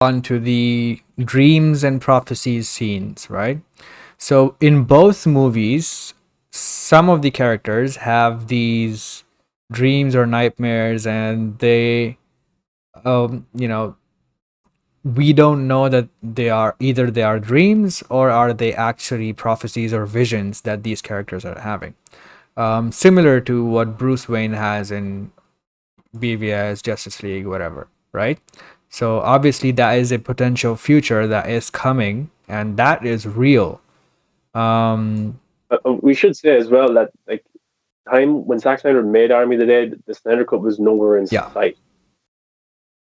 on to the dreams and prophecies scenes, right? So in both movies, some of the characters have these dreams or nightmares, and you know, we don't know that they are dreams or are they actually prophecies or visions that these characters are having. Similar to what Bruce Wayne has in BVS, Justice League, whatever, right? So obviously that is a potential future that is coming, and that is real. Um, We should say as well that like time when Zack Snyder made Army of the Dead, the Snyder Cut was nowhere in yeah, sight.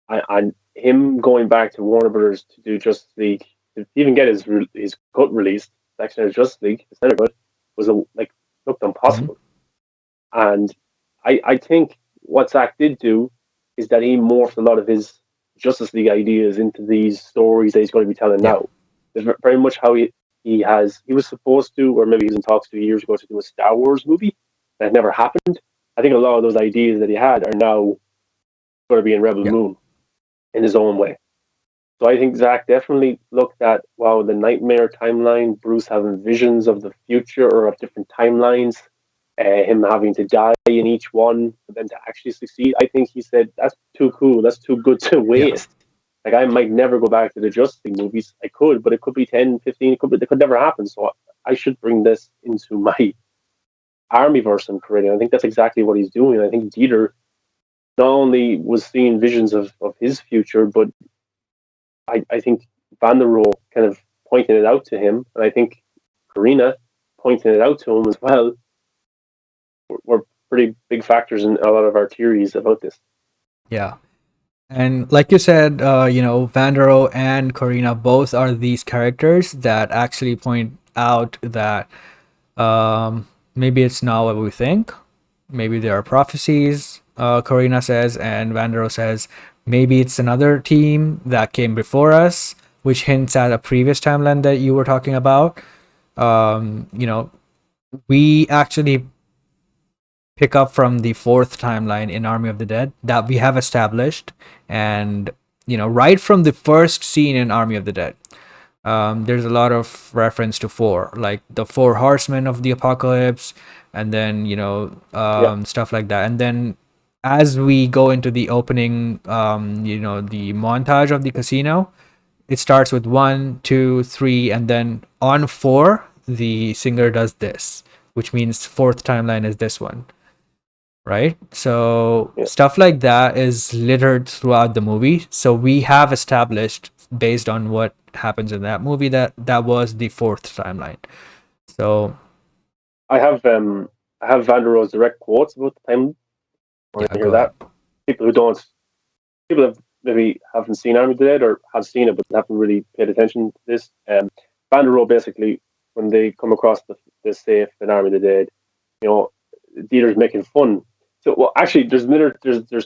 And him going back to Warner Brothers to do Justice League, to even get his cut released, Zack Snyder's Justice League, the Snyder Cut, was looked mhm, impossible. And I think what Zack did do is that he morphed a lot of his Justice League ideas into these stories that he's going to be telling yeah, now. It's very much how he was supposed to, or maybe he was in talks 2 years ago to do a Star Wars movie that never happened. I think a lot of those ideas that he had are now going to be in Rebel yeah, Moon in his own way. So I think Zach definitely looked at, wow, the nightmare timeline, Bruce having visions of the future or of different timelines, him having to die in each one, but then to actually succeed. I think he said, that's too cool. That's too good to yeah, waste. Like, I might never go back to the Justice League movies. I could, but it could be 10, 15, it could never happen. So I should bring this into my Armyverse and Korina. I think that's exactly what he's doing. I think Dieter not only was seeing visions of his future, but I think Van der Rohe kind of pointing it out to him, and I think Korina pointing it out to him as well, were pretty big factors in a lot of our theories about this. yeah. And like you said, Vandero and Corina both are these characters that actually point out that maybe it's not what we think. Maybe there are prophecies, Corina says, and Vandero says maybe it's another team that came before us, which hints at a previous timeline that you were talking about. Um, you know, we actually pick up from the fourth timeline in Army of the Dead that we have established, and right from the first scene in Army of the Dead, there's a lot of reference to four, like the four horsemen of the apocalypse, and then Yeah, stuff like that. And then as we go into the opening, the montage of the casino, it starts with 1, 2, 3, and then on 4, the singer does this, which means fourth timeline is this one, right? So yeah. stuff like that is littered throughout the movie. So we have established, based on what happens in that movie, that was the fourth timeline. So I have Van der Rohe's direct quotes about the time. Want yeah, to go hear ahead. that? People who don't, people that maybe haven't seen Army of the Dead or have seen it but haven't really paid attention to this. Van der Rohe basically, when they come across the safe in Army of the Dead, you know, Dieter's making fun. So, well, actually, there's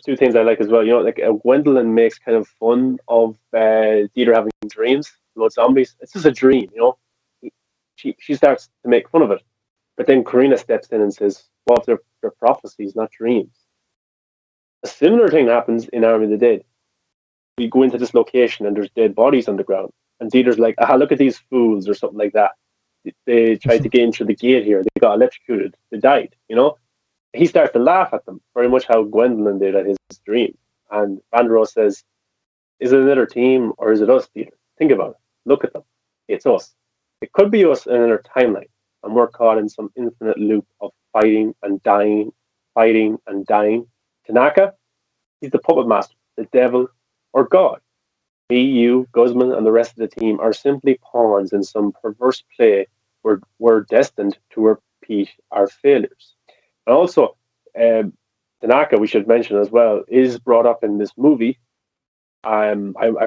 two things I like as well. You know, like Gwendolyn makes kind of fun of Dieter having dreams about zombies. It's just a dream, you know. She starts to make fun of it, but then Korina steps in and says, "Well, if they're prophecies, not dreams." A similar thing happens in Army of the Dead. We go into this location and there's dead bodies on the ground, and Dieter's like, "Ah, look at these fools," or something like that. They tried to get in through the gate here. They got electrocuted. They died. You know, he starts to laugh at them, very much how Gwendolyn did at his dream. And Van der Rohe says, "Is it another team or is it us, Peter? Think about it. Look at them. It's us. It could be us in another timeline, and we're caught in some infinite loop of fighting and dying, fighting and dying." Tanaka, he's the puppet master, the devil, or God. Me, you, Guzman, and the rest of the team are simply pawns in some perverse play where we're destined to repeat our failures. And also, Tanaka, we should mention as well, is brought up in this movie. I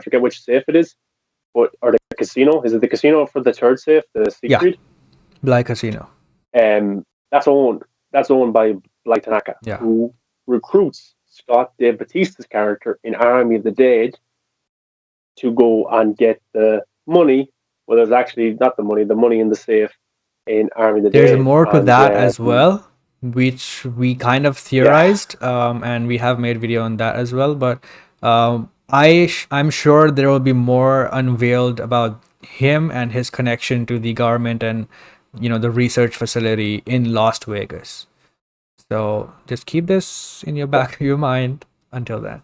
forget which safe it is, but or the casino. Is it the casino for the third safe, the Yeah, Siegfried? Black Casino. That's owned by Bly Tanaka, Yeah. who recruits Scott De Batista's character in Army of the Dead to go and get the money. Well, there's actually not the money in the safe in Army of the There's Dead. more to And that as well, which we kind of yeah, theorized, and we have made video on that as well. But I'm sure there will be more unveiled about him and his connection to the government and the research facility in Las Vegas. So just keep this in your Yeah, back of your mind until then.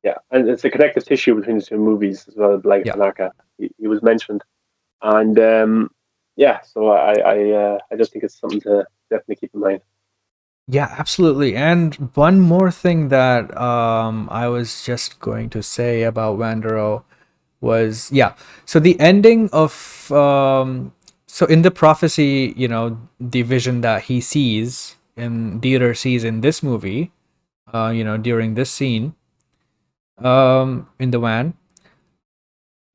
yeah, and it's a connective tissue between the two movies as well. Like Yeah. Tanaka, he was mentioned, and yeah, so I just think it's something to definitely keep in mind. Yeah, absolutely. And one more thing that I was just going to say about Wandero was, yeah. So the ending of so in the prophecy, the vision that he sees and Dieter sees in this movie, during this scene in the van,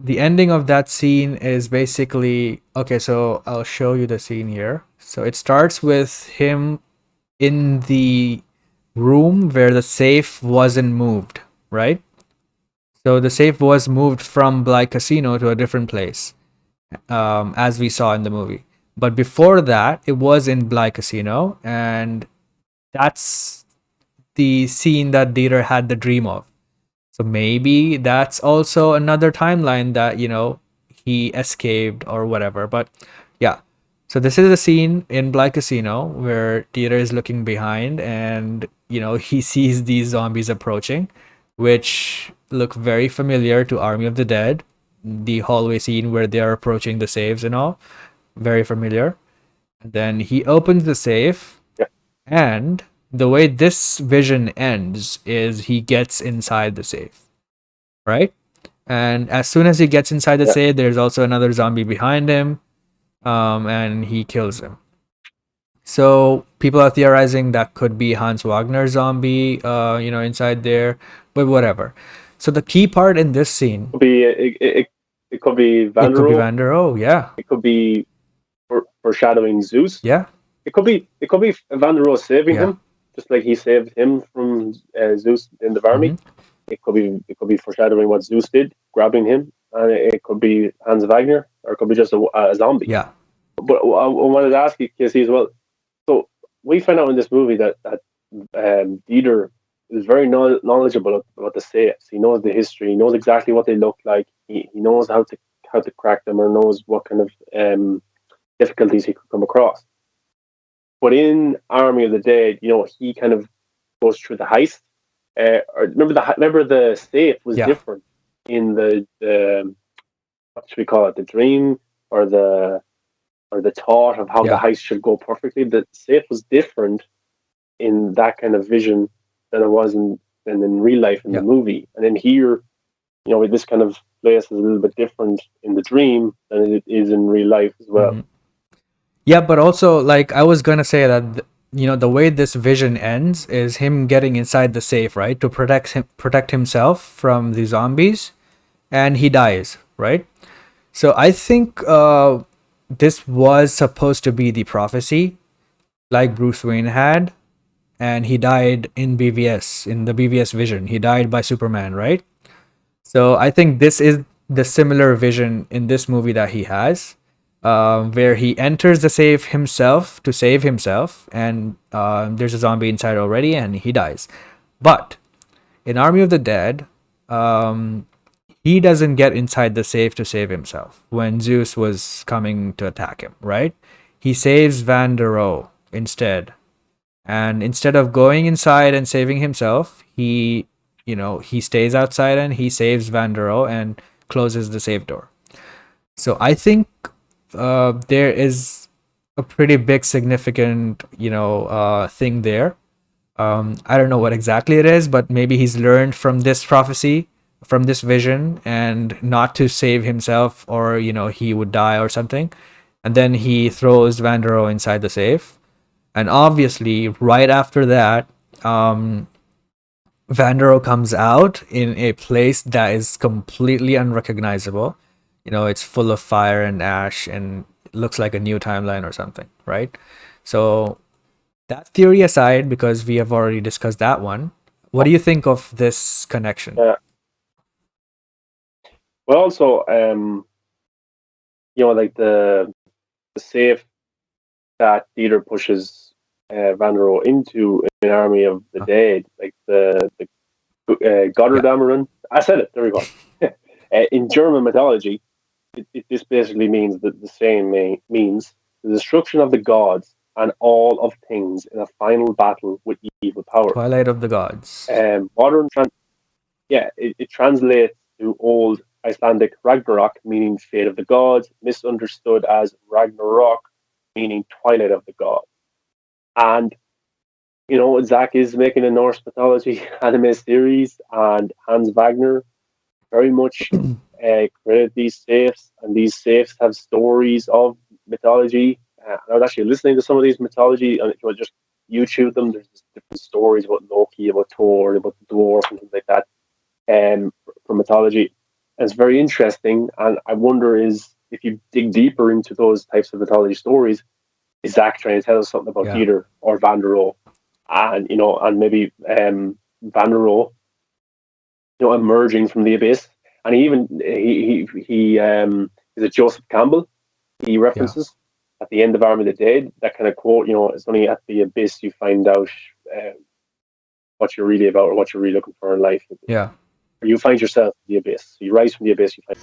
the ending of that scene is basically okay. So I'll show you the scene here. So it starts with him in the room where the safe wasn't moved, right? So the safe was moved from Bly Casino to a different place, as we saw in the movie. But before that, it was in Bly Casino, and that's the scene that Dieter had the dream of. So maybe that's also another timeline that, he escaped or whatever. But yeah. So this is a scene in Black Casino where Dieter is looking behind and, he sees these zombies approaching, which look very familiar to Army of the Dead. The hallway scene where they are approaching the safes and all. Very familiar. And then he opens the safe, Yeah, and the way this vision ends is he gets inside the safe, right? And as soon as he gets inside the yeah, safe, there's also another zombie behind him, and he kills him. So people are theorizing that could be Hans Wagner zombie, inside there, but whatever. So the key part in this scene, could be it could be it could be Vandero. Vander. Oh yeah, It could be foreshadowing Zeus. yeah, It could be Vandero saving yeah, him, just like he saved him from Zeus in the mm-hmm. army. It could be foreshadowing what Zeus did, grabbing him, and it could be Hans Wagner, or it could be just a zombie. Yeah, But I wanted to ask you, Casey, as well. So we find out in this movie that Dieter is very knowledgeable about the safes. He knows the history. He knows exactly what they look like. He knows how to crack them, or knows what kind of difficulties he could come across. But in Army of the Dead, he kind of goes through the heist. Or remember the safe was yeah, different in the what should we call it, the dream, or the thought of how the yeah, heist should go perfectly. The safe was different in that kind of vision than it was than in real life in the yeah. movie. And then here, with this kind of place is a little bit different in the dream than it is in real life as well. Mm-hmm. Yeah, but also like I was gonna say that the way this vision ends is him getting inside the safe, right, to protect himself from the zombies, and he dies, right? So I think this was supposed to be the prophecy, like Bruce Wayne had, and he died in BVS, in the BVS vision. He died by Superman, right? So I think this is the similar vision in this movie that he has, where he enters the safe himself to save himself, and there's a zombie inside already, and he dies. But in Army of the Dead, um, he doesn't get inside the safe to save himself when Zeus was coming to attack him, right? He saves Van der Rohe instead. And instead of going inside and saving himself, he stays outside and he saves Van der Rohe and closes the safe door. So I think there is a pretty big significant, thing there. I don't know what exactly it is, but maybe he's learned from this prophecy, from this vision, and not to save himself, or he would die or something. And then he throws Vandero inside the safe, and obviously, right after that, um, Vandero comes out in a place that is completely unrecognizable. It's full of fire and ash, and looks like a new timeline or something, right? So that theory aside, because we have already discussed that one, what do you think of this connection? Yeah. But also, like the safe that Dieter pushes Van der Rohe into an Army of the Uh, Dead, like the Yeah. Gotterdammerung. I said it. There we go. In German mythology, this basically means that the same means the destruction of the gods and all of things in a final battle with evil power. Twilight of the Gods. Modern, it translates to Old Icelandic Ragnarok, meaning fate of the gods, misunderstood as Ragnarok, meaning twilight of the gods. And Zack is making a Norse mythology anime series, and Hans Wagner very much created these safes, and these safes have stories of mythology. I was actually listening to some of these mythology, and just YouTube them. There's different stories about Loki, about Thor, about the dwarf, and things like that, from mythology. And it's very interesting, and I wonder is if you dig deeper into those types of mythology stories, is Zack trying to tell us something about Yeah. Theater or Van der Rohe, and maybe Van der Rohe, emerging from the abyss, and he is it Joseph Campbell? He Yeah. references at the end of Army of the Dead, that kind of quote. It's only at the abyss you find out what you're really about or what you're really looking for in life. Yeah. Or you find yourself in the abyss. So you rise from the abyss. You find